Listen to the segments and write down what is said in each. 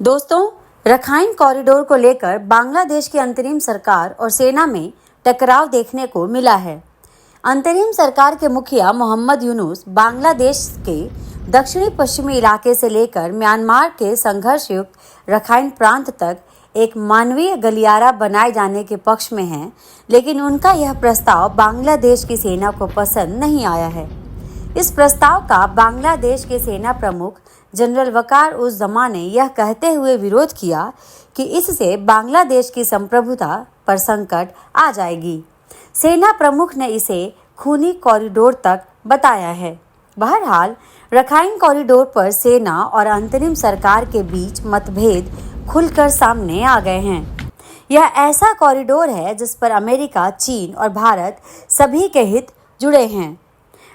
दोस्तों, Rakhine corridor को लेकर बांग्लादेश की अंतरिम सरकार और सेना में टकराव देखने को मिला है। अंतरिम सरकार के मुखिया मोहम्मद यूनुस बांग्लादेश के दक्षिणी पश्चिमी इलाके से लेकर म्यांमार के संघर्ष युक्त रखाइन प्रांत तक एक मानवीय गलियारा बनाए जाने के पक्ष में हैं, लेकिन उनका यह प्रस्ताव बांग्लादेश की सेना को पसंद नहीं आया है। इस प्रस्ताव का बांग्लादेश के सेना प्रमुख जनरल वकार उस जमा ने यह कहते हुए विरोध किया कि इससे बांग्लादेश की संप्रभुता पर संकट आ जाएगी। सेना प्रमुख ने इसे खूनी कॉरिडोर तक बताया है। बहरहाल, रखाइन कॉरिडोर पर सेना और अंतरिम सरकार के बीच मतभेद खुलकर सामने आ गए हैं। यह ऐसा कॉरिडोर है जिस पर अमेरिका, चीन और भारत सभी के हित जुड़े हैं।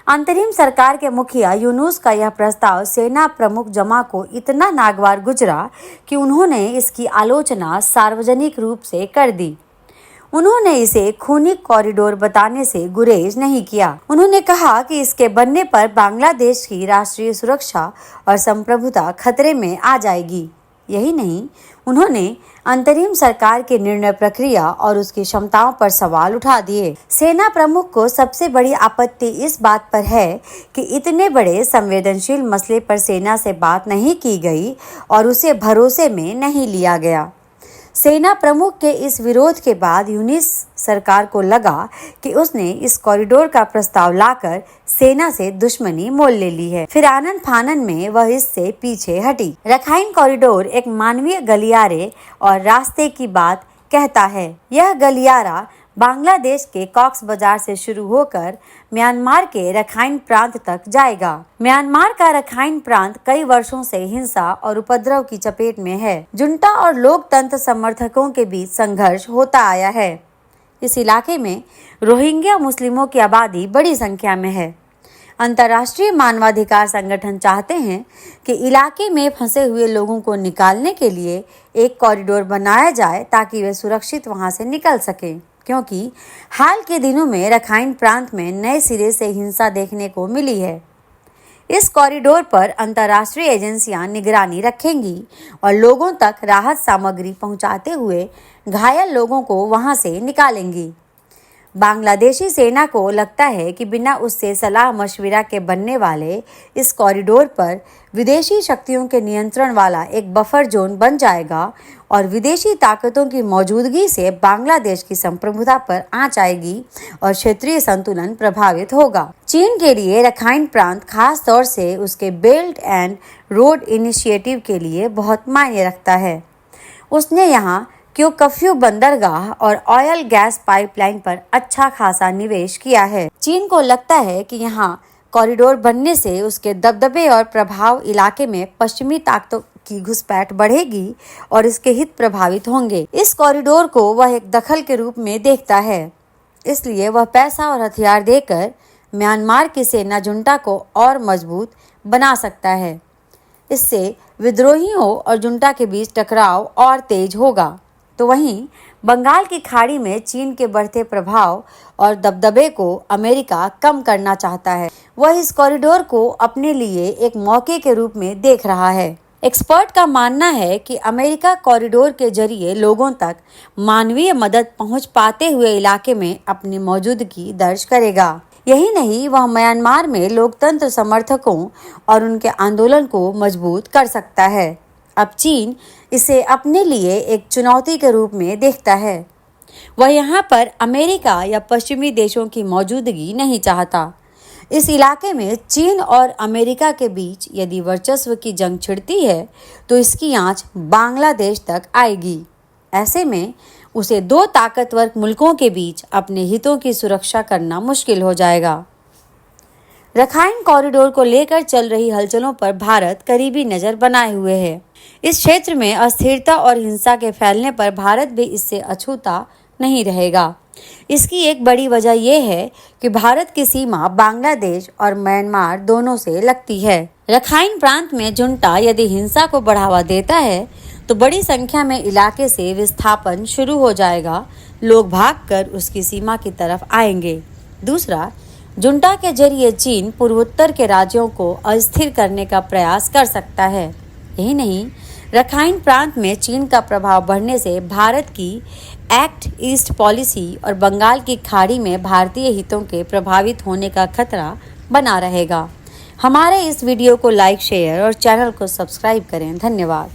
अंतरिम सरकार के मुखिया यूनुस का यह प्रस्ताव सेना प्रमुख जमा को इतना नागवार गुजरा कि उन्होंने इसकी आलोचना सार्वजनिक रूप से कर दी। उन्होंने इसे खूनी कॉरिडोर बताने से गुरेज नहीं किया। उन्होंने कहा कि इसके बनने पर बांग्लादेश की राष्ट्रीय सुरक्षा और संप्रभुता खतरे में आ जाएगी। यही नहीं, उन्होंने अंतरिम सरकार के निर्णय प्रक्रिया और उसकी क्षमताओं पर सवाल उठा दिए। सेना प्रमुख को सबसे बड़ी आपत्ति इस बात पर है कि इतने बड़े संवेदनशील मसले पर सेना से बात नहीं की गई और उसे भरोसे में नहीं लिया गया। सेना प्रमुख के इस विरोध के बाद यूनिस सरकार को लगा कि उसने इस कॉरिडोर का प्रस्ताव लाकर सेना से दुश्मनी मोल ले ली है। फिर आनन फानन में वह इससे पीछे हटी। रखाइन कॉरिडोर एक मानवीय गलियारे और रास्ते की बात कहता है। यह गलियारा बांग्लादेश के कॉक्स बाजार से शुरू होकर म्यांमार के रखाइन प्रांत तक जाएगा। म्यांमार का रखाइन प्रांत कई वर्षों से हिंसा और उपद्रव की चपेट में है। जुंटा और लोकतंत्र समर्थकों के बीच संघर्ष होता आया है। इस इलाके में रोहिंग्या मुस्लिमों की आबादी बड़ी संख्या में है। अंतर्राष्ट्रीय मानवाधिकार संगठन चाहते हैं कि इलाके में फंसे हुए लोगों को निकालने के लिए एक कॉरिडोर बनाया जाए ताकि वे सुरक्षित वहां से निकल सकें, क्योंकि हाल के दिनों में रखाइन प्रांत में नए सिरे से हिंसा देखने को मिली है। इस कॉरिडोर पर अंतर्राष्ट्रीय एजेंसियां निगरानी रखेंगी और लोगों तक राहत सामग्री पहुंचाते हुए घायल लोगों को वहां से निकालेंगी। बांग्लादेशी सेना को लगता है कि बिना उससे सलाह मशविरा के बनने वाले इस कॉरिडोर पर विदेशी शक्तियों के नियंत्रण वाला एक बफर जोन बन जाएगा और विदेशी ताकतों की मौजूदगी से बांग्लादेश की संप्रभुता पर आंच आएगी और क्षेत्रीय संतुलन प्रभावित होगा। चीन के लिए रखाइन प्रांत खास तौर से उसके बेल्ट एंड रोड इनिशिएटिव के लिए बहुत मायने रखता है। उसने यहाँ क्योकफ्यू बंदरगाह और ऑयल गैस पाइपलाइन पर अच्छा खासा निवेश किया है। चीन को लगता है कि यहाँ कॉरिडोर बनने से उसके दबदबे और प्रभाव इलाके में पश्चिमी ताकतों की घुसपैठ बढ़ेगी और इसके हित प्रभावित होंगे। इस कॉरिडोर को वह एक दखल के रूप में देखता है, इसलिए वह पैसा और हथियार देकर म्यांमार की सेना जुंटा को और मजबूत बना सकता है। इससे विद्रोहियों और जुंटा के बीच टकराव और तेज होगा। तो वहीं बंगाल की खाड़ी में चीन के बढ़ते प्रभाव और दबदबे को अमेरिका कम करना चाहता है। वह इस कॉरिडोर को अपने लिए एक मौके के रूप में देख रहा है। एक्सपर्ट का मानना है कि अमेरिका कॉरिडोर के जरिए लोगों तक मानवीय मदद पहुंच पाते हुए इलाके में अपनी मौजूदगी दर्ज करेगा। यही नहीं, वह म्यांमार में लोकतंत्र समर्थकों और उनके आंदोलन को मजबूत कर सकता है। अब चीन इसे अपने लिए एक चुनौती के रूप में देखता है। वह यहाँ पर अमेरिका या पश्चिमी देशों की मौजूदगी नहीं चाहता। इस इलाके में चीन और अमेरिका के बीच यदि वर्चस्व की जंग छिड़ती है तो इसकी आंच बांग्लादेश तक आएगी। ऐसे में उसे दो ताकतवर मुल्कों के बीच अपने हितों की सुरक्षा करना मुश्किल हो जाएगा। रखाइन कॉरिडोर को लेकर चल रही हलचलों पर भारत करीबी नजर बनाए हुए है। इस क्षेत्र में अस्थिरता और हिंसा के फैलने पर भारत भी इससे अछूता नहीं रहेगा। इसकी एक बड़ी वजह यह है कि भारत की सीमा बांग्लादेश और म्यांमार दोनों से लगती है। रखाइन प्रांत में जुंटा यदि हिंसा को बढ़ावा देता है तो बड़ी संख्या में इलाके से विस्थापन शुरू हो जाएगा। लोग भागकर उसकी सीमा की तरफ आएंगे। दूसरा, जुंटा के जरिए चीन पूर्वोत्तर के राज्यों को अस्थिर करने का प्रयास कर सकता है। यही नहीं, रखाइन प्रांत में चीन का प्रभाव बढ़ने से भारत की एक्ट ईस्ट पॉलिसी और बंगाल की खाड़ी में भारतीय हितों के प्रभावित होने का खतरा बना रहेगा। हमारे इस वीडियो को लाइक, शेयर और चैनल को सब्सक्राइब करें। धन्यवाद।